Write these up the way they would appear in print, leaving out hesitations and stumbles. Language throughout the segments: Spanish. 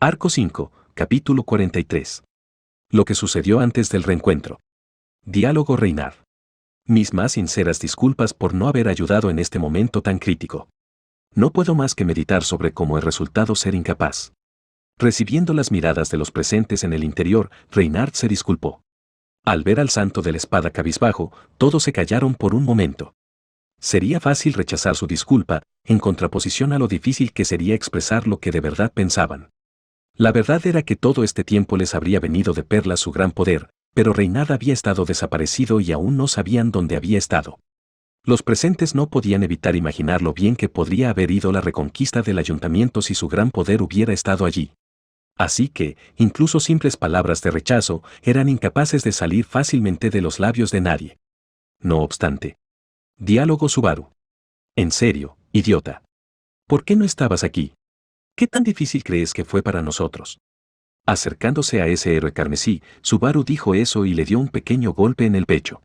Arco 5, capítulo 43. Lo que sucedió antes del reencuentro. Diálogo Reinar. Mis más sinceras disculpas por no haber ayudado en este momento tan crítico. No puedo más que meditar sobre cómo he resultado ser incapaz. Recibiendo las miradas de los presentes en el interior, Reynard se disculpó. Al ver al santo de la espada cabizbajo, todos se callaron por un momento. Sería fácil rechazar su disculpa, en contraposición a lo difícil que sería expresar lo que de verdad pensaban. La verdad era que todo este tiempo les habría venido de perlas su gran poder, pero Reynard había estado desaparecido y aún no sabían dónde había estado. Los presentes no podían evitar imaginar lo bien que podría haber ido la reconquista del ayuntamiento si su gran poder hubiera estado allí. Así que, incluso simples palabras de rechazo eran incapaces de salir fácilmente de los labios de nadie. No obstante. Diálogo Subaru. En serio, idiota. ¿Por qué no estabas aquí? ¿Qué tan difícil crees que fue para nosotros? Acercándose a ese héroe carmesí, Subaru dijo eso y le dio un pequeño golpe en el pecho.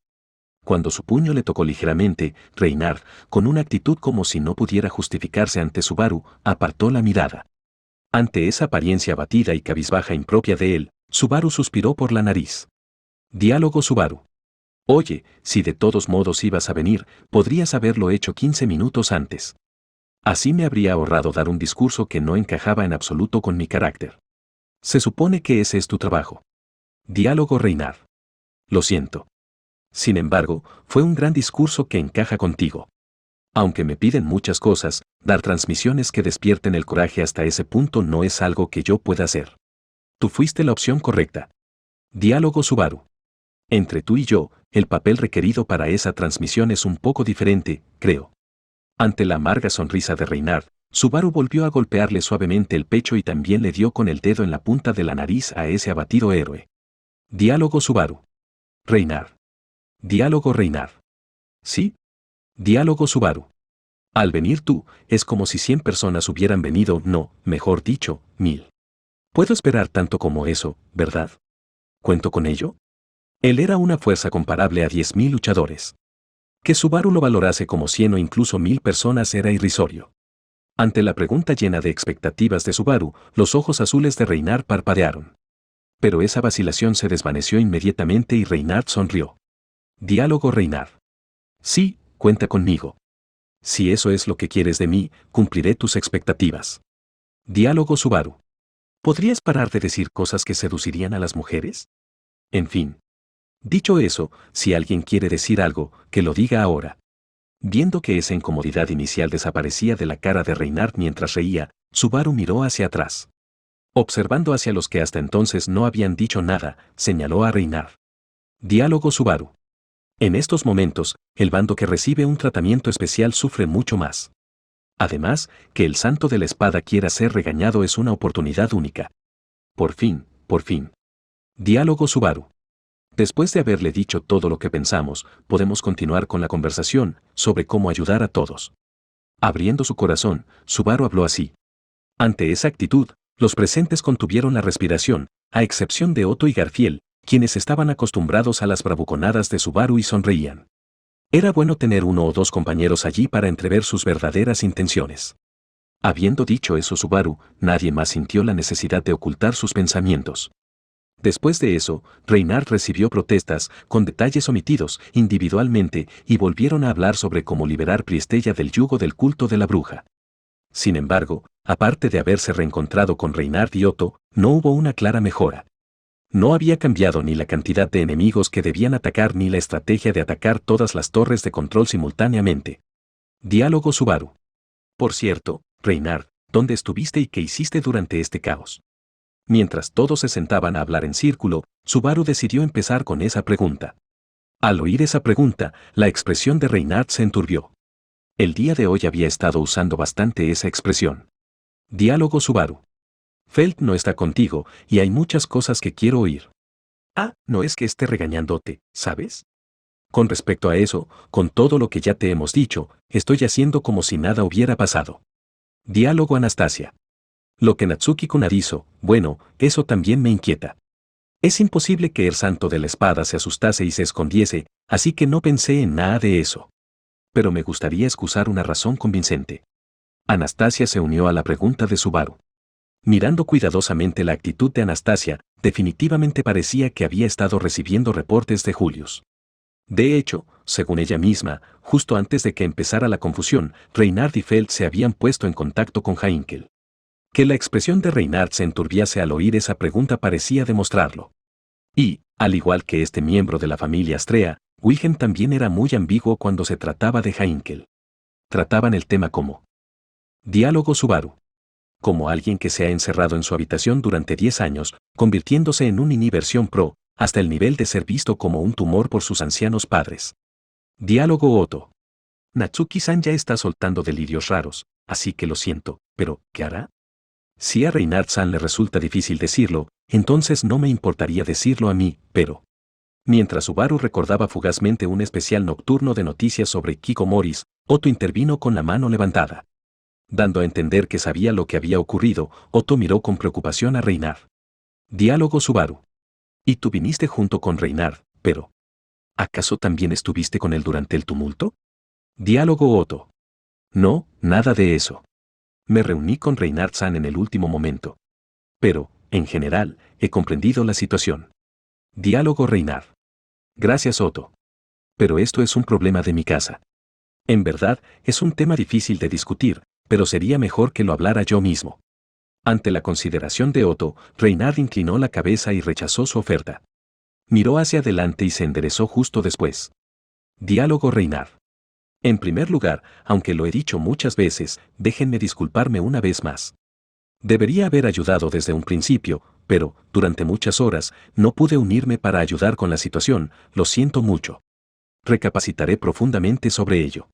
Cuando su puño le tocó ligeramente, Reynard, con una actitud como si no pudiera justificarse ante Subaru, apartó la mirada. Ante esa apariencia abatida y cabizbaja impropia de él, Subaru suspiró por la nariz. Diálogo Subaru. Oye, si de todos modos ibas a venir, podrías haberlo hecho 15 minutos antes. Así me habría ahorrado dar un discurso que no encajaba en absoluto con mi carácter. Se supone que ese es tu trabajo. Diálogo Reynard. Lo siento. Sin embargo, fue un gran discurso que encaja contigo. Aunque me piden muchas cosas, dar transmisiones que despierten el coraje hasta ese punto no es algo que yo pueda hacer. Tú fuiste la opción correcta. Diálogo Subaru. Entre tú y yo, el papel requerido para esa transmisión es un poco diferente, creo. Ante la amarga sonrisa de Reynard, Subaru volvió a golpearle suavemente el pecho y también le dio con el dedo en la punta de la nariz a ese abatido héroe. Diálogo Subaru. Reynard. Diálogo Reynard. ¿Sí? Diálogo Subaru. Al venir tú, es como si 100 personas hubieran venido, no, mejor dicho, 1000. Puedo esperar tanto como eso, ¿verdad? ¿Cuento con ello? Él era una fuerza comparable a 10.000 luchadores. Que Subaru lo valorase como 100 o incluso 1000 personas era irrisorio. Ante la pregunta llena de expectativas de Subaru, los ojos azules de Reynard parpadearon. Pero esa vacilación se desvaneció inmediatamente y Reynard sonrió. Diálogo Reynard. Sí, cuenta conmigo. Si eso es lo que quieres de mí, cumpliré tus expectativas. Diálogo Subaru. ¿Podrías parar de decir cosas que seducirían a las mujeres? En fin. Dicho eso, si alguien quiere decir algo, que lo diga ahora. Viendo que esa incomodidad inicial desaparecía de la cara de Reynard mientras reía, Subaru miró hacia atrás. Observando hacia los que hasta entonces no habían dicho nada, señaló a Reynard. Diálogo Subaru. En estos momentos, el bando que recibe un tratamiento especial sufre mucho más. Además, que el santo de la espada quiera ser regañado es una oportunidad única. Por fin, por fin. Diálogo Subaru. Después de haberle dicho todo lo que pensamos, podemos continuar con la conversación sobre cómo ayudar a todos. Abriendo su corazón, Subaru habló así. Ante esa actitud, los presentes contuvieron la respiración, a excepción de Otto y Garfiel, quienes estaban acostumbrados a las bravuconadas de Subaru y sonreían. Era bueno tener uno o dos compañeros allí para entrever sus verdaderas intenciones. Habiendo dicho eso Subaru, nadie más sintió la necesidad de ocultar sus pensamientos. Después de eso, Reynard recibió protestas, con detalles omitidos, individualmente, y volvieron a hablar sobre cómo liberar Priestella del yugo del culto de la bruja. Sin embargo, aparte de haberse reencontrado con Reynard y Otto, no hubo una clara mejora. No había cambiado ni la cantidad de enemigos que debían atacar ni la estrategia de atacar todas las torres de control simultáneamente. Diálogo Subaru. Por cierto, Reynard, ¿dónde estuviste y qué hiciste durante este caos? Mientras todos se sentaban a hablar en círculo, Subaru decidió empezar con esa pregunta. Al oír esa pregunta, la expresión de Reynard se enturbió. El día de hoy había estado usando bastante esa expresión. Diálogo Subaru. Felt no está contigo, y hay muchas cosas que quiero oír. Ah, no es que esté regañándote, ¿sabes? Con respecto a eso, con todo lo que ya te hemos dicho, estoy haciendo como si nada hubiera pasado. Diálogo Anastasia. Lo que Natsuki-kun hizo, bueno, eso también me inquieta. Es imposible que el santo de la espada se asustase y se escondiese, así que no pensé en nada de eso. Pero me gustaría excusar una razón convincente. Anastasia se unió a la pregunta de Subaru. Mirando cuidadosamente la actitud de Anastasia, definitivamente parecía que había estado recibiendo reportes de Julius. De hecho, según ella misma, justo antes de que empezara la confusión, Reinhard y Feld se habían puesto en contacto con Heinkel. Que la expresión de Reinhard se enturbiase al oír esa pregunta parecía demostrarlo. Y, al igual que este miembro de la familia Astrea, Wilhelm también era muy ambiguo cuando se trataba de Heinkel. Trataban el tema como diálogo Subaru. Como alguien que se ha encerrado en su habitación durante 10 años, convirtiéndose en un versión pro, hasta el nivel de ser visto como un tumor por sus ancianos padres. Diálogo Otto. Natsuki-san ya está soltando delirios raros, así que lo siento, pero ¿qué hará? Si a Reinhard-san le resulta difícil decirlo, entonces no me importaría decirlo a mí, pero... Mientras Subaru recordaba fugazmente un especial nocturno de noticias sobre Kiko Morris, Otto intervino con la mano levantada. Dando a entender que sabía lo que había ocurrido, Otto miró con preocupación a Reinhard. Diálogo Subaru. Y tú viniste junto con Reinhard, pero... ¿acaso también estuviste con él durante el tumulto? Diálogo Otto. No, nada de eso. Me reuní con Reinhard-san en el último momento. Pero, en general, he comprendido la situación. Diálogo Reinhard. Gracias Otto. Pero esto es un problema de mi casa. En verdad, es un tema difícil de discutir, pero sería mejor que lo hablara yo mismo. Ante la consideración de Otto, Reinhard inclinó la cabeza y rechazó su oferta. Miró hacia adelante y se enderezó justo después. Diálogo Reinhard. En primer lugar, aunque lo he dicho muchas veces, déjenme disculparme una vez más. Debería haber ayudado desde un principio, pero, durante muchas horas, no pude unirme para ayudar con la situación, lo siento mucho. Recapacitaré profundamente sobre ello.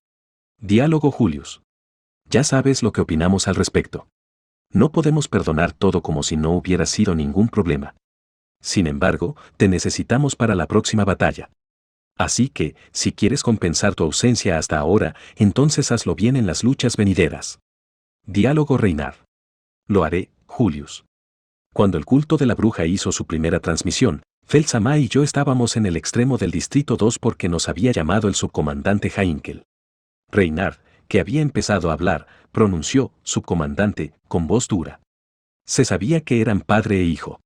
Diálogo Julius. Ya sabes lo que opinamos al respecto. No podemos perdonar todo como si no hubiera sido ningún problema. Sin embargo, te necesitamos para la próxima batalla. Así que, si quieres compensar tu ausencia hasta ahora, entonces hazlo bien en las luchas venideras. Diálogo Reinhard. Lo haré, Julius. Cuando el culto de la bruja hizo su primera transmisión, Felsama y yo estábamos en el extremo del Distrito 2 porque nos había llamado el subcomandante Heinkel. Reinhard, que había empezado a hablar, pronunció, subcomandante, con voz dura. Se sabía que eran padre e hijo.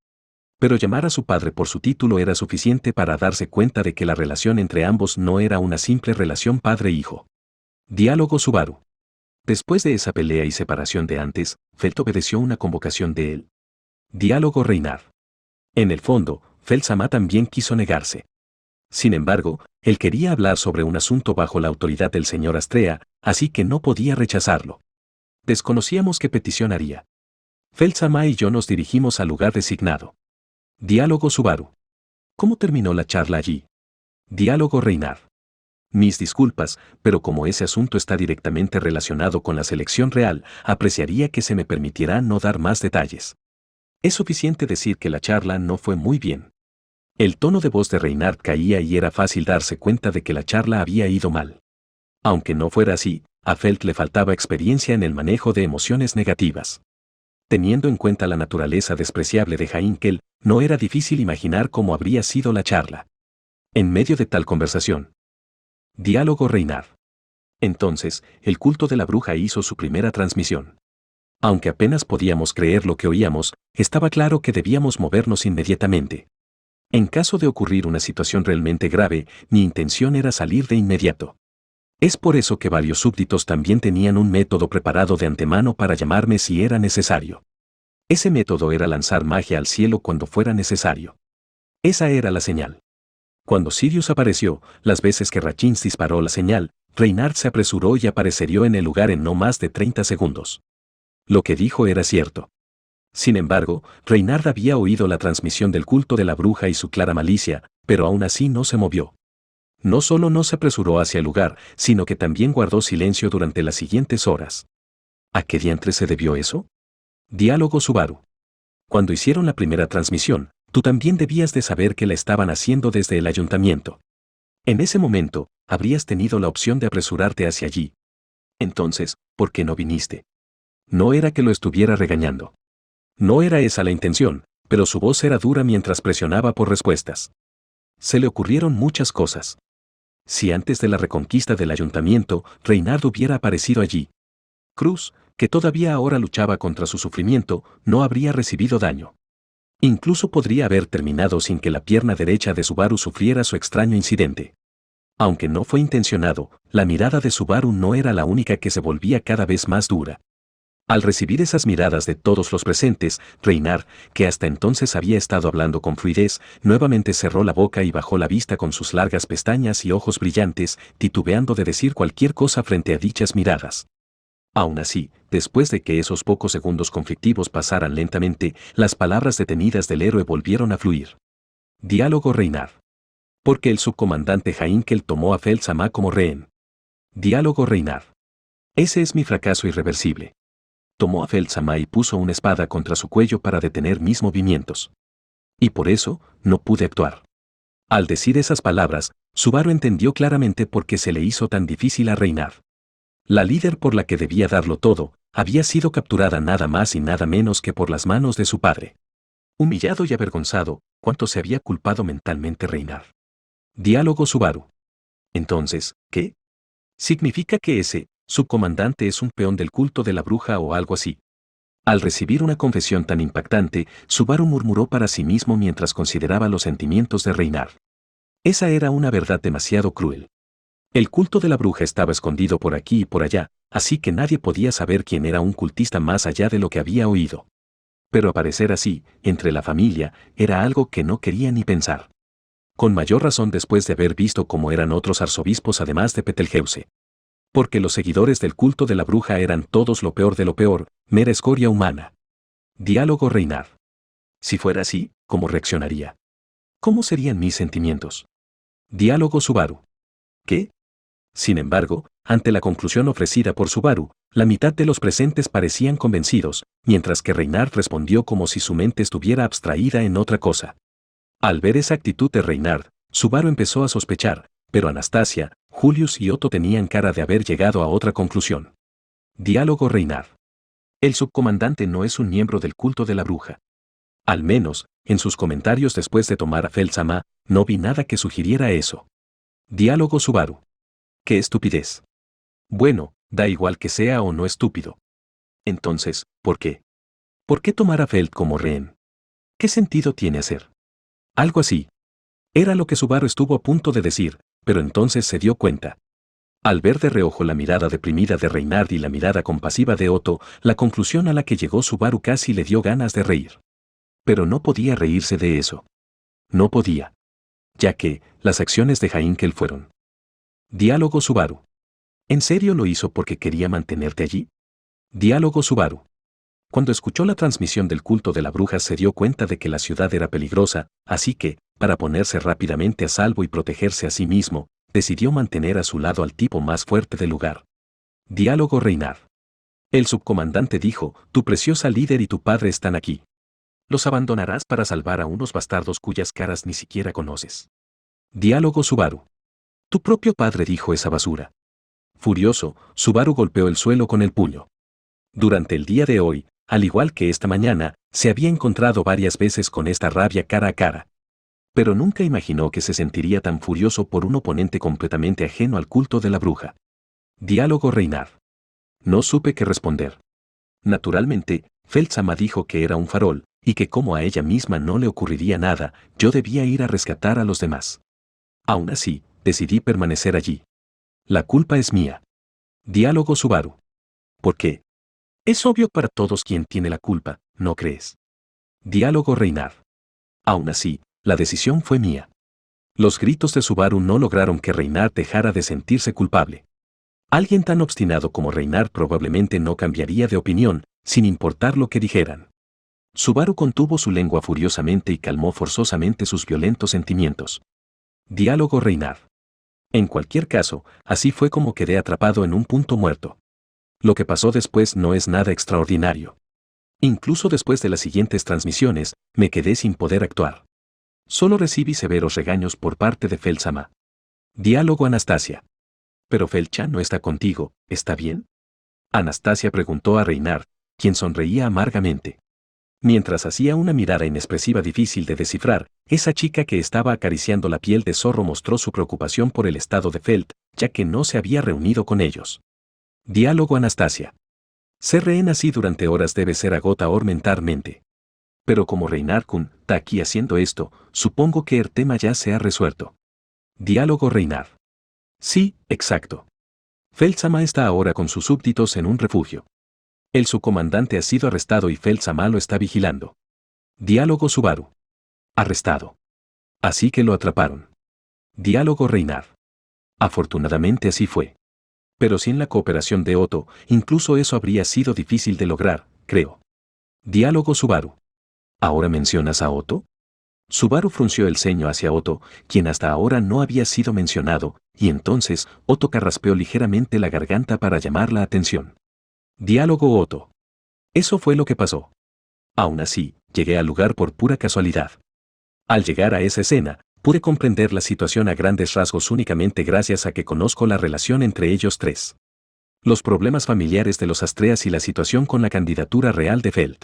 Pero llamar a su padre por su título era suficiente para darse cuenta de que la relación entre ambos no era una simple relación padre-hijo. Diálogo Subaru. Después de esa pelea y separación de antes, Felt obedeció una convocación de él. Diálogo Reinhard. En el fondo, Felsama también quiso negarse. Sin embargo, él quería hablar sobre un asunto bajo la autoridad del señor Astrea, así que no podía rechazarlo. Desconocíamos qué petición haría. Felsama y yo nos dirigimos al lugar designado. Diálogo Subaru. ¿Cómo terminó la charla allí? Diálogo Reinhard. Mis disculpas, pero como ese asunto está directamente relacionado con la selección real, apreciaría que se me permitiera no dar más detalles. Es suficiente decir que la charla no fue muy bien. El tono de voz de Reinhard caía y era fácil darse cuenta de que la charla había ido mal. Aunque no fuera así, a Felt le faltaba experiencia en el manejo de emociones negativas. Teniendo en cuenta la naturaleza despreciable de Heinkel, no era difícil imaginar cómo habría sido la charla. En medio de tal conversación. Diálogo Reinhard. Entonces, el culto de la bruja hizo su primera transmisión. Aunque apenas podíamos creer lo que oíamos, estaba claro que debíamos movernos inmediatamente. En caso de ocurrir una situación realmente grave, mi intención era salir de inmediato. Es por eso que varios súbditos también tenían un método preparado de antemano para llamarme si era necesario. Ese método era lanzar magia al cielo cuando fuera necesario. Esa era la señal. Cuando Sirius apareció, las veces que Rachins disparó la señal, Reinhard se apresuró y apareció en el lugar en no más de 30 segundos. Lo que dijo era cierto. Sin embargo, Reinhard había oído la transmisión del culto de la bruja y su clara malicia, pero aún así no se movió. No solo no se apresuró hacia el lugar, sino que también guardó silencio durante las siguientes horas. ¿A qué diantre se debió eso? Diálogo Subaru. Cuando hicieron la primera transmisión, tú también debías de saber que la estaban haciendo desde el ayuntamiento. En ese momento, habrías tenido la opción de apresurarte hacia allí. Entonces, ¿por qué no viniste? No era que lo estuviera regañando. No era esa la intención, pero su voz era dura mientras presionaba por respuestas. Se le ocurrieron muchas cosas. Si antes de la reconquista del ayuntamiento, Reinhard hubiera aparecido allí. Cruz, que todavía ahora luchaba contra su sufrimiento, no habría recibido daño. Incluso podría haber terminado sin que la pierna derecha de Subaru sufriera su extraño incidente. Aunque no fue intencionado, la mirada de Subaru no era la única que se volvía cada vez más dura. Al recibir esas miradas de todos los presentes, Reinar, que hasta entonces había estado hablando con fluidez, nuevamente cerró la boca y bajó la vista con sus largas pestañas y ojos brillantes, titubeando de decir cualquier cosa frente a dichas miradas. Aún así, después de que esos pocos segundos conflictivos pasaran lentamente, las palabras detenidas del héroe volvieron a fluir. Diálogo Reinar. Porque el subcomandante Heinkel tomó a Feld-Sama como rehén. Diálogo Reinar. Ese es mi fracaso irreversible. Tomó a Feld-Sama y puso una espada contra su cuello para detener mis movimientos. Y por eso, no pude actuar. Al decir esas palabras, Subaru entendió claramente por qué se le hizo tan difícil a Reinar. La líder por la que debía darlo todo, había sido capturada nada más y nada menos que por las manos de su padre. Humillado y avergonzado, cuánto se había culpado mentalmente Reinar. Diálogo Subaru. Entonces, ¿qué? ¿Significa que ese subcomandante es un peón del culto de la bruja o algo así? Al recibir una confesión tan impactante, Subaru murmuró para sí mismo mientras consideraba los sentimientos de Reinar. Esa era una verdad demasiado cruel. El culto de la bruja estaba escondido por aquí y por allá, así que nadie podía saber quién era un cultista más allá de lo que había oído. Pero aparecer así, entre la familia, era algo que no quería ni pensar. Con mayor razón después de haber visto cómo eran otros arzobispos además de Betelgeuse. Porque los seguidores del culto de la bruja eran todos lo peor de lo peor, mera escoria humana. Diálogo Reinar. Si fuera así, ¿cómo reaccionaría? ¿Cómo serían mis sentimientos? Diálogo Subaru. ¿Qué? Sin embargo, ante la conclusión ofrecida por Subaru, la mitad de los presentes parecían convencidos, mientras que Reinar respondió como si su mente estuviera abstraída en otra cosa. Al ver esa actitud de Reinar, Subaru empezó a sospechar, pero Anastasia, Julius y Otto tenían cara de haber llegado a otra conclusión. Diálogo Reinar. El subcomandante no es un miembro del culto de la bruja. Al menos, en sus comentarios después de tomar a Feld-Sama, no vi nada que sugiriera eso. Diálogo Subaru. ¡Qué estupidez! Bueno, da igual que sea o no estúpido. Entonces, ¿por qué? ¿Por qué tomar a Feld como rehén? ¿Qué sentido tiene hacer algo así? Era lo que Subaru estuvo a punto de decir, pero entonces se dio cuenta. Al ver de reojo la mirada deprimida de Reinar y la mirada compasiva de Otto, la conclusión a la que llegó Subaru casi le dio ganas de reír. Pero no podía reírse de eso. No podía. Ya que, las acciones de Heinkel fueron. Diálogo Subaru. ¿En serio lo hizo porque quería mantenerte allí? Diálogo Subaru. Cuando escuchó la transmisión del culto de la bruja se dio cuenta de que la ciudad era peligrosa, así que, para ponerse rápidamente a salvo y protegerse a sí mismo, decidió mantener a su lado al tipo más fuerte del lugar. Diálogo Reinar. El subcomandante dijo, tu preciosa líder y tu padre están aquí. Los abandonarás para salvar a unos bastardos cuyas caras ni siquiera conoces. Diálogo Subaru. Tu propio padre dijo esa basura. Furioso, Subaru golpeó el suelo con el puño. Durante el día de hoy, al igual que esta mañana, se había encontrado varias veces con esta rabia cara a cara. Pero nunca imaginó que se sentiría tan furioso por un oponente completamente ajeno al culto de la bruja. Diálogo Reinar. No supe qué responder. Naturalmente, Feld-Sama dijo que era un farol, y que como a ella misma no le ocurriría nada, yo debía ir a rescatar a los demás. Aún así, decidí permanecer allí. La culpa es mía. Diálogo Subaru. ¿Por qué? Es obvio para todos quién tiene la culpa, ¿no crees? Diálogo Reinar. Aún así, la decisión fue mía. Los gritos de Subaru no lograron que Reinar dejara de sentirse culpable. Alguien tan obstinado como Reinar probablemente no cambiaría de opinión, sin importar lo que dijeran. Subaru contuvo su lengua furiosamente y calmó forzosamente sus violentos sentimientos. Diálogo Reinar. En cualquier caso, así fue como quedé atrapado en un punto muerto. Lo que pasó después no es nada extraordinario. Incluso después de las siguientes transmisiones, me quedé sin poder actuar. Solo recibí severos regaños por parte de Feld-Sama. Diálogo Anastasia. Pero Feld-chan no está contigo, ¿está bien? Anastasia preguntó a Reinar, quien sonreía amargamente. Mientras hacía una mirada inexpresiva difícil de descifrar, esa chica que estaba acariciando la piel de zorro mostró su preocupación por el estado de Feld, ya que no se había reunido con ellos. Diálogo Anastasia. Ser rehén así durante horas debe ser agotador mentalmente. Pero como Reinar-kun está aquí haciendo esto, supongo que el tema ya se ha resuelto. Diálogo Reinar. Sí, exacto. Feld-sama está ahora con sus súbditos en un refugio. El subcomandante ha sido arrestado y Feld-sama lo está vigilando. Diálogo Subaru. Arrestado. Así que lo atraparon. Diálogo Reinar. Afortunadamente así fue. Pero sin la cooperación de Otto, incluso eso habría sido difícil de lograr, creo. Diálogo Subaru. ¿Ahora mencionas a Otto? Subaru frunció el ceño hacia Otto, quien hasta ahora no había sido mencionado, y entonces Otto carraspeó ligeramente la garganta para llamar la atención. Diálogo Otto. Eso fue lo que pasó. Aún así, llegué al lugar por pura casualidad. Al llegar a esa escena, pude comprender la situación a grandes rasgos únicamente gracias a que conozco la relación entre ellos tres. Los problemas familiares de los Astreas y la situación con la candidatura real de Feld.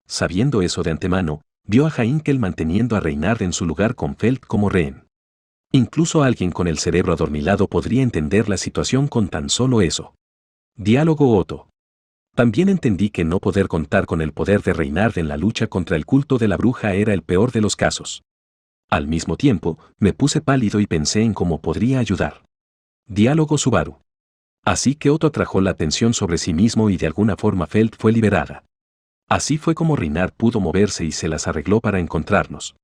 Sabiendo eso de antemano, vio a Heinkel manteniendo a Reinhard en su lugar con Feld como rehén. Incluso alguien con el cerebro adormilado podría entender la situación con tan solo eso. Diálogo Otto. También entendí que no poder contar con el poder de Reinhard en la lucha contra el culto de la bruja era el peor de los casos. Al mismo tiempo, me puse pálido y pensé en cómo podría ayudar. Diálogo Subaru. Así que Otto atrajo la atención sobre sí mismo y de alguna forma Feld fue liberada. Así fue como Reinhard pudo moverse y se las arregló para encontrarnos.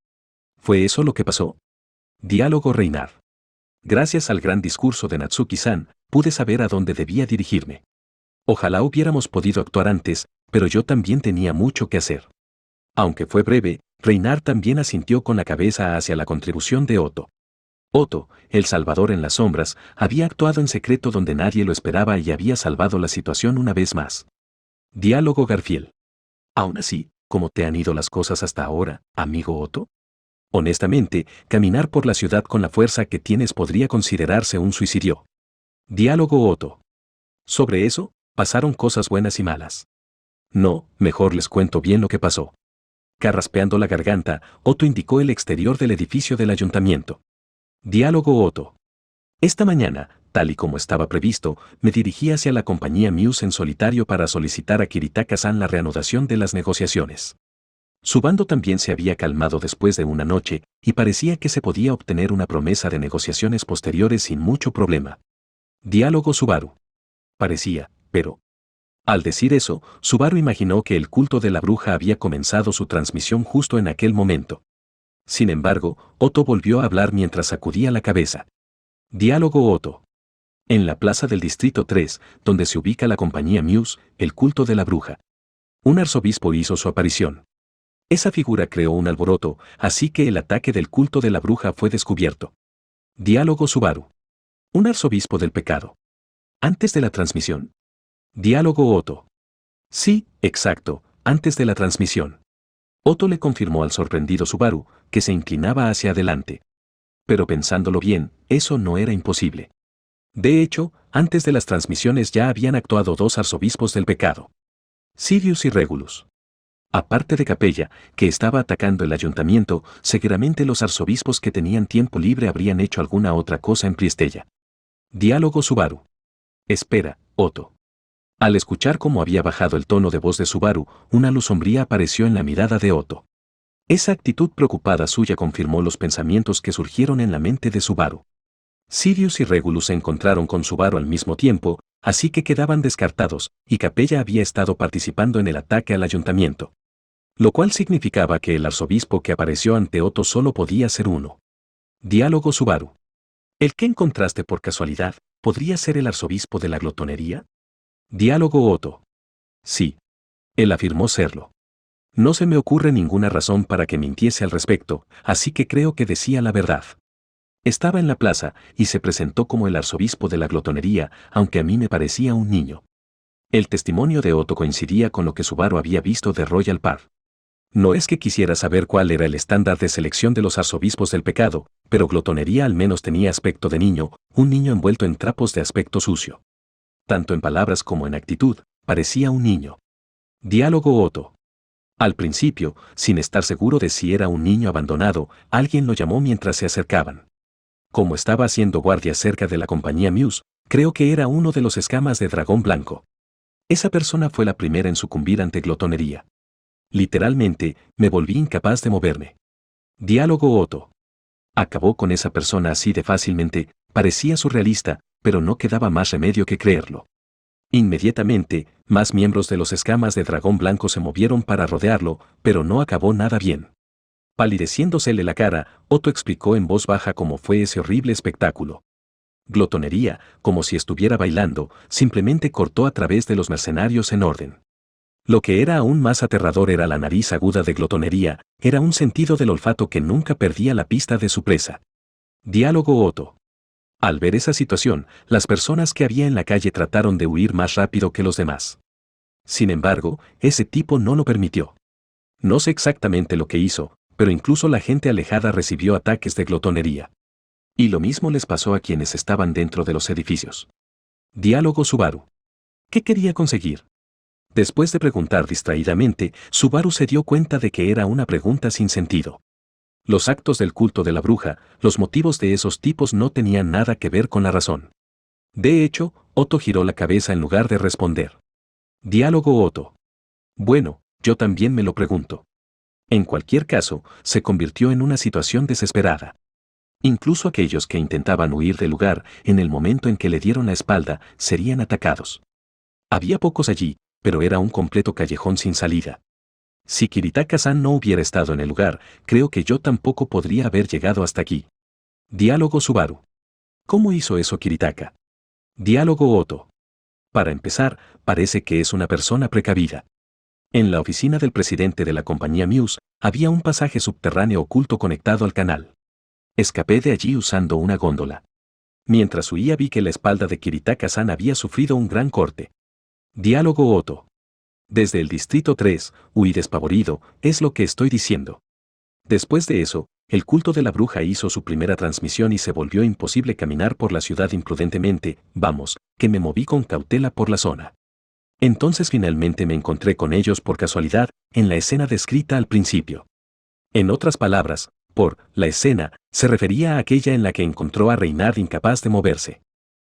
¿Fue eso lo que pasó? Diálogo Reinhard. Gracias al gran discurso de Natsuki-san, pude saber a dónde debía dirigirme. Ojalá hubiéramos podido actuar antes, pero yo también tenía mucho que hacer. Aunque fue breve, Reinhard también asintió con la cabeza hacia la contribución de Otto. Otto, el salvador en las sombras, había actuado en secreto donde nadie lo esperaba y había salvado la situación una vez más. Diálogo Garfield. Aún así, ¿cómo te han ido las cosas hasta ahora, amigo Otto? Honestamente, caminar por la ciudad con la fuerza que tienes podría considerarse un suicidio. Diálogo Otto. Sobre eso, pasaron cosas buenas y malas. No, mejor les cuento bien lo que pasó. Carraspeando la garganta, Otto indicó el exterior del edificio del ayuntamiento. Diálogo Otto. Esta mañana, tal y como estaba previsto, me dirigí hacia la compañía Muse en solitario para solicitar a Kiritaka-san la reanudación de las negociaciones. Su bando también se había calmado después de una noche, y parecía que se podía obtener una promesa de negociaciones posteriores sin mucho problema. Diálogo Subaru. Parecía, pero... Al decir eso, Subaru imaginó que el culto de la bruja había comenzado su transmisión justo en aquel momento. Sin embargo, Otto volvió a hablar mientras sacudía la cabeza. Diálogo Otto. En la plaza del Distrito 3, donde se ubica la compañía Muse, el culto de la bruja. Un arzobispo hizo su aparición. Esa figura creó un alboroto, así que el ataque del culto de la bruja fue descubierto. Diálogo Subaru. Un arzobispo del pecado. Antes de la transmisión. Diálogo Otto. Sí, exacto, antes de la transmisión. Otto le confirmó al sorprendido Subaru, que se inclinaba hacia adelante. Pero pensándolo bien, eso no era imposible. De hecho, antes de las transmisiones ya habían actuado dos arzobispos del pecado. Sirius y Regulus. Aparte de Capella, que estaba atacando el ayuntamiento, seguramente los arzobispos que tenían tiempo libre habrían hecho alguna otra cosa en Priestella. Diálogo Subaru. Espera, Otto. Al escuchar cómo había bajado el tono de voz de Subaru, una luz sombría apareció en la mirada de Otto. Esa actitud preocupada suya confirmó los pensamientos que surgieron en la mente de Subaru. Sirius y Regulus se encontraron con Subaru al mismo tiempo, así que quedaban descartados, y Capella había estado participando en el ataque al ayuntamiento. Lo cual significaba que el arzobispo que apareció ante Otto solo podía ser uno. Diálogo Subaru. ¿El que encontraste por casualidad podría ser el arzobispo de la glotonería? Diálogo Otto. Sí. Él afirmó serlo. No se me ocurre ninguna razón para que mintiese al respecto, así que creo que decía la verdad. Estaba en la plaza y se presentó como el arzobispo de la glotonería, aunque a mí me parecía un niño. El testimonio de Otto coincidía con lo que Subaru había visto de Royal Park. No es que quisiera saber cuál era el estándar de selección de los arzobispos del pecado, pero glotonería al menos tenía aspecto de niño, un niño envuelto en trapos de aspecto sucio. Tanto en palabras como en actitud, parecía un niño. Diálogo Otto. Al principio, sin estar seguro de si era un niño abandonado, alguien lo llamó mientras se acercaban. Como estaba haciendo guardia cerca de la compañía Muse, creo que era uno de los escamas de dragón blanco. Esa persona fue la primera en sucumbir ante glotonería. Literalmente, me volví incapaz de moverme. Diálogo Otto. Acabó con esa persona así de fácilmente, parecía surrealista, pero no quedaba más remedio que creerlo. Inmediatamente, más miembros de los escamas de dragón blanco se movieron para rodearlo, pero no acabó nada bien. Palideciéndosele la cara, Otto explicó en voz baja cómo fue ese horrible espectáculo. Glotonería, como si estuviera bailando, simplemente cortó a través de los mercenarios en orden. Lo que era aún más aterrador era la nariz aguda de glotonería, era un sentido del olfato que nunca perdía la pista de su presa. Diálogo Otto. Al ver esa situación, las personas que había en la calle trataron de huir más rápido que los demás. Sin embargo, ese tipo no lo permitió. No sé exactamente lo que hizo, pero incluso la gente alejada recibió ataques de glotonería. Y lo mismo les pasó a quienes estaban dentro de los edificios. Diálogo Subaru. ¿Qué quería conseguir? Después de preguntar distraídamente, Subaru se dio cuenta de que era una pregunta sin sentido. Los actos del culto de la bruja, los motivos de esos tipos no tenían nada que ver con la razón. De hecho, Otto giró la cabeza en lugar de responder. Diálogo Otto. Bueno, yo también me lo pregunto. En cualquier caso, se convirtió en una situación desesperada. Incluso aquellos que intentaban huir del lugar, en el momento en que le dieron la espalda, serían atacados. Había pocos allí, pero era un completo callejón sin salida. Si Kiritaka-san no hubiera estado en el lugar, creo que yo tampoco podría haber llegado hasta aquí. Diálogo Subaru. ¿Cómo hizo eso Kiritaka? Diálogo Otto. Para empezar, parece que es una persona precavida. En la oficina del presidente de la compañía Muse, había un pasaje subterráneo oculto conectado al canal. Escapé de allí usando una góndola. Mientras huía vi que la espalda de Kiritaka-san había sufrido un gran corte. Diálogo Otto. Desde el distrito 3, huí despavorido, es lo que estoy diciendo. Después de eso, el culto de la bruja hizo su primera transmisión y se volvió imposible caminar por la ciudad imprudentemente, vamos, que me moví con cautela por la zona. Entonces finalmente me encontré con ellos por casualidad, en la escena descrita al principio. En otras palabras, por la escena, se refería a aquella en la que encontró a Reynard incapaz de moverse.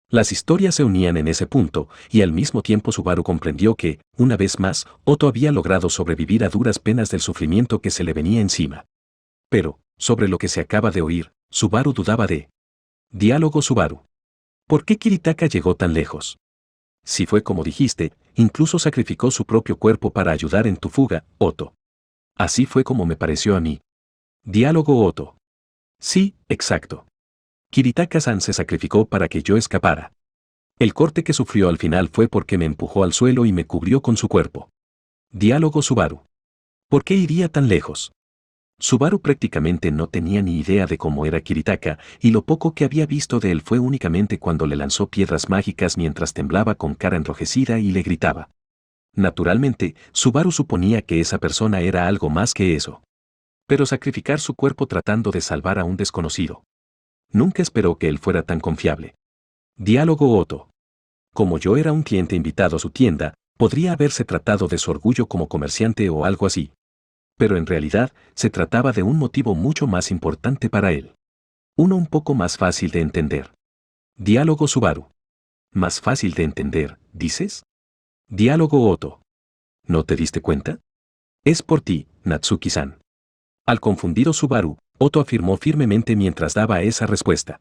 Las historias se unían en ese punto, y al mismo tiempo Subaru comprendió que, una vez más, Otto había logrado sobrevivir a duras penas del sufrimiento que se le venía encima. Pero, sobre lo que se acaba de oír, Subaru dudaba de. Diálogo Subaru. ¿Por qué Kiritaka llegó tan lejos? Si fue como dijiste, incluso sacrificó su propio cuerpo para ayudar en tu fuga, Otto. Así fue como me pareció a mí. Diálogo Otto. Sí, exacto. Kiritaka-san se sacrificó para que yo escapara. El corte que sufrió al final fue porque me empujó al suelo y me cubrió con su cuerpo. Diálogo Subaru. ¿Por qué iría tan lejos? Subaru prácticamente no tenía ni idea de cómo era Kiritaka, y lo poco que había visto de él fue únicamente cuando le lanzó piedras mágicas mientras temblaba con cara enrojecida y le gritaba. Naturalmente, Subaru suponía que esa persona era algo más que eso. Pero sacrificar su cuerpo tratando de salvar a un desconocido. Nunca esperó que él fuera tan confiable. Diálogo Otto. Como yo era un cliente invitado a su tienda, podría haberse tratado de su orgullo como comerciante o algo así. Pero en realidad, se trataba de un motivo mucho más importante para él. Uno un poco más fácil de entender. Diálogo Subaru. ¿Más fácil de entender, dices? Diálogo Otto. ¿No te diste cuenta? Es por ti, Natsuki-san. Al confundido Subaru, Otto afirmó firmemente mientras daba esa respuesta.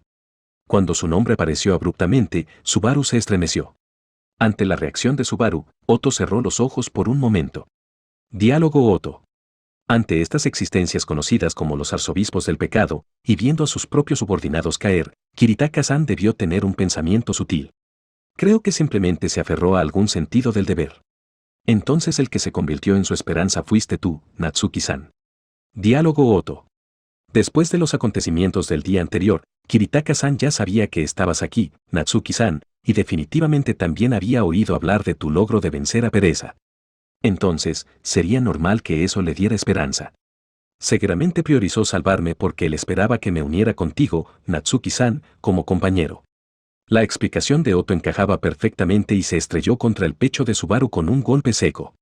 Cuando su nombre apareció abruptamente, Subaru se estremeció. Ante la reacción de Subaru, Otto cerró los ojos por un momento. Diálogo Otto. Ante estas existencias conocidas como los arzobispos del pecado, y viendo a sus propios subordinados caer, Kiritaka-san debió tener un pensamiento sutil. Creo que simplemente se aferró a algún sentido del deber. Entonces el que se convirtió en su esperanza fuiste tú, Natsuki-san. Diálogo Otto. Después de los acontecimientos del día anterior, Kiritaka-san ya sabía que estabas aquí, Natsuki-san, y definitivamente también había oído hablar de tu logro de vencer a Pereza. Entonces, sería normal que eso le diera esperanza. Seguramente priorizó salvarme porque él esperaba que me uniera contigo, Natsuki-san, como compañero. La explicación de Otto encajaba perfectamente y se estrelló contra el pecho de Subaru con un golpe seco.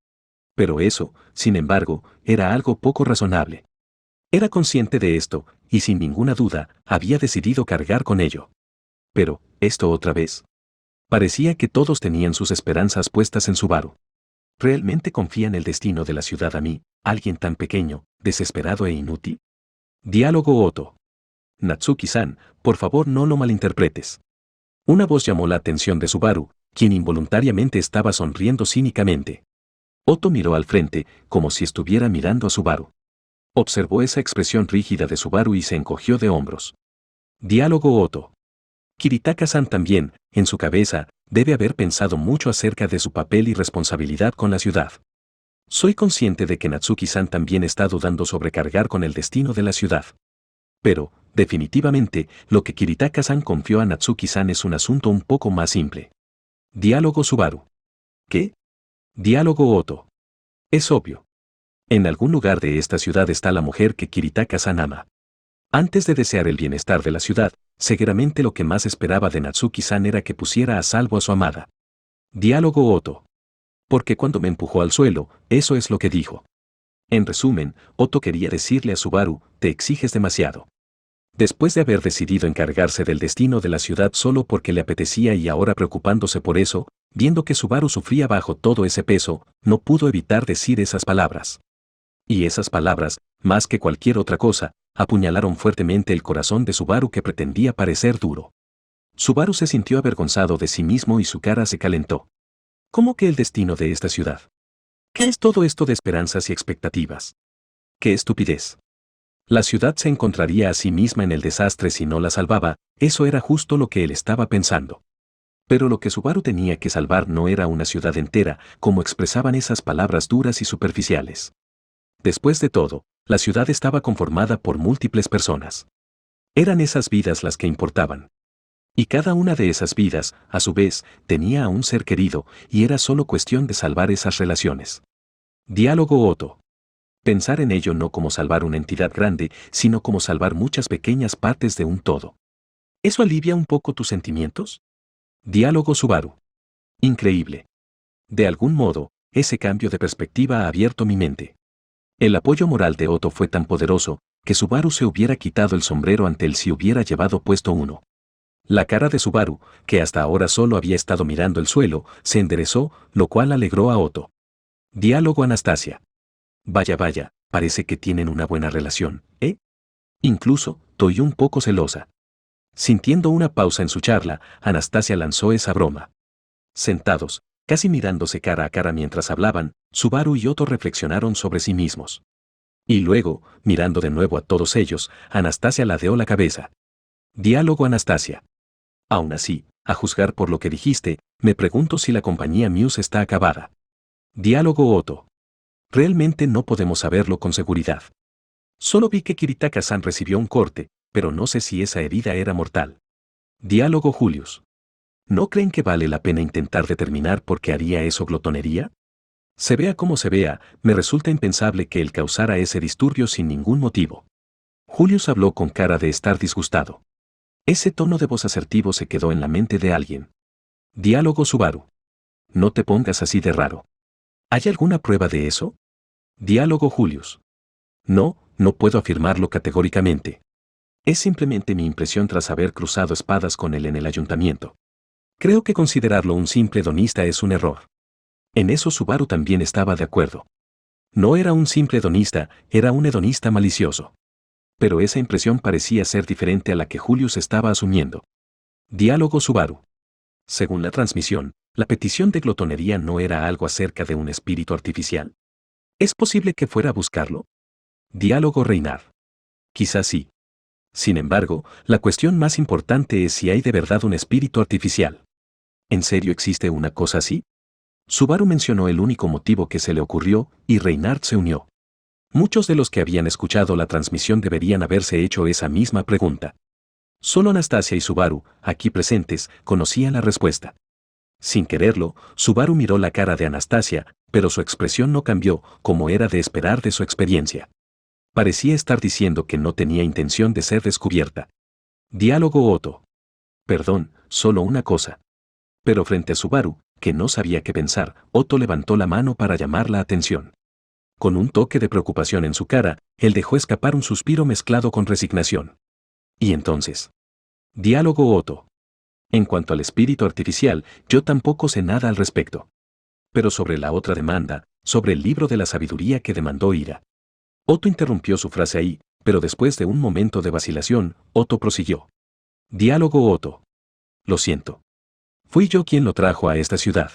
Pero eso, sin embargo, era algo poco razonable. Era consciente de esto, y sin ninguna duda, había decidido cargar con ello. Pero, ¿esto otra vez? Parecía que todos tenían sus esperanzas puestas en Subaru. ¿Realmente confía en el destino de la ciudad a mí, alguien tan pequeño, desesperado e inútil? Diálogo Oto. Natsuki-san, por favor no lo malinterpretes. Una voz llamó la atención de Subaru, quien involuntariamente estaba sonriendo cínicamente. Oto miró al frente, como si estuviera mirando a Subaru. Observó esa expresión rígida de Subaru y se encogió de hombros. Diálogo Oto. Kiritaka-san también, en su cabeza, debe haber pensado mucho acerca de su papel y responsabilidad con la ciudad. Soy consciente de que Natsuki-san también está dudando sobre cargar con el destino de la ciudad. Pero, definitivamente, lo que Kiritaka-san confió a Natsuki-san es un asunto un poco más simple. Diálogo Subaru. ¿Qué? Diálogo Oto. Es obvio. En algún lugar de esta ciudad está la mujer que Kiritaka-san ama. Antes de desear el bienestar de la ciudad, seguramente lo que más esperaba de Natsuki-san era que pusiera a salvo a su amada. Diálogo Oto. Porque cuando me empujó al suelo, eso es lo que dijo. En resumen, Oto quería decirle a Subaru, te exiges demasiado. Después de haber decidido encargarse del destino de la ciudad solo porque le apetecía y ahora preocupándose por eso, viendo que Subaru sufría bajo todo ese peso, no pudo evitar decir esas palabras. Y esas palabras, más que cualquier otra cosa, apuñalaron fuertemente el corazón de Subaru que pretendía parecer duro. Subaru se sintió avergonzado de sí mismo y su cara se calentó. ¿Cómo que el destino de esta ciudad? ¿Qué es todo esto de esperanzas y expectativas? ¡Qué estupidez! La ciudad se encontraría a sí misma en el desastre si no la salvaba, eso era justo lo que él estaba pensando. Pero lo que Subaru tenía que salvar no era una ciudad entera, como expresaban esas palabras duras y superficiales. Después de todo, la ciudad estaba conformada por múltiples personas. Eran esas vidas las que importaban. Y cada una de esas vidas, a su vez, tenía a un ser querido, y era solo cuestión de salvar esas relaciones. Diálogo Oto. Pensar en ello no como salvar una entidad grande, sino como salvar muchas pequeñas partes de un todo. ¿Eso alivia un poco tus sentimientos? Diálogo Subaru. Increíble. De algún modo, ese cambio de perspectiva ha abierto mi mente. El apoyo moral de Oto fue tan poderoso, que Subaru se hubiera quitado el sombrero ante él si hubiera llevado puesto uno. La cara de Subaru, que hasta ahora solo había estado mirando el suelo, se enderezó, lo cual alegró a Oto. Diálogo Anastasia. Vaya, vaya, parece que tienen una buena relación, ¿eh? Incluso, estoy un poco celosa. Sintiendo una pausa en su charla, Anastasia lanzó esa broma. Sentados, casi mirándose cara a cara mientras hablaban, Subaru y Oto reflexionaron sobre sí mismos. Y luego, mirando de nuevo a todos ellos, Anastasia ladeó la cabeza. Diálogo Anastasia. Aún así, a juzgar por lo que dijiste, me pregunto si la compañía Muse está acabada. Diálogo Oto. Realmente no podemos saberlo con seguridad. Solo vi que Kiritaka-san recibió un corte, pero no sé si esa herida era mortal. Diálogo Julius. ¿No creen que vale la pena intentar determinar por qué haría eso glotonería? Se vea como se vea, me resulta impensable que él causara ese disturbio sin ningún motivo. Julius habló con cara de estar disgustado. Ese tono de voz asertivo se quedó en la mente de alguien. Diálogo Subaru. No te pongas así de raro. ¿Hay alguna prueba de eso? Diálogo Julius. No, no puedo afirmarlo categóricamente. Es simplemente mi impresión tras haber cruzado espadas con él en el ayuntamiento. Creo que considerarlo un simple hedonista es un error. En eso Subaru también estaba de acuerdo. No era un simple hedonista, era un hedonista malicioso. Pero esa impresión parecía ser diferente a la que Julius estaba asumiendo. Diálogo Subaru. Según la transmisión, la petición de glotonería no era algo acerca de un espíritu artificial. ¿Es posible que fuera a buscarlo? Diálogo Reinar. Quizás sí. Sin embargo, la cuestión más importante es si hay de verdad un espíritu artificial. ¿En serio existe una cosa así? Subaru mencionó el único motivo que se le ocurrió, y Reinhardt se unió. Muchos de los que habían escuchado la transmisión deberían haberse hecho esa misma pregunta. Solo Anastasia y Subaru, aquí presentes, conocían la respuesta. Sin quererlo, Subaru miró la cara de Anastasia, pero su expresión no cambió, como era de esperar de su experiencia. Parecía estar diciendo que no tenía intención de ser descubierta. Diálogo Oto. Perdón, solo una cosa. Pero frente a Subaru, que no sabía qué pensar, Oto levantó la mano para llamar la atención. Con un toque de preocupación en su cara, él dejó escapar un suspiro mezclado con resignación. ¿Y entonces? Diálogo Oto. En cuanto al espíritu artificial, yo tampoco sé nada al respecto. Pero sobre la otra demanda, sobre el libro de la sabiduría que demandó Ira. Otto interrumpió su frase ahí, pero después de un momento de vacilación, Otto prosiguió. Diálogo Otto. Lo siento. Fui yo quien lo trajo a esta ciudad.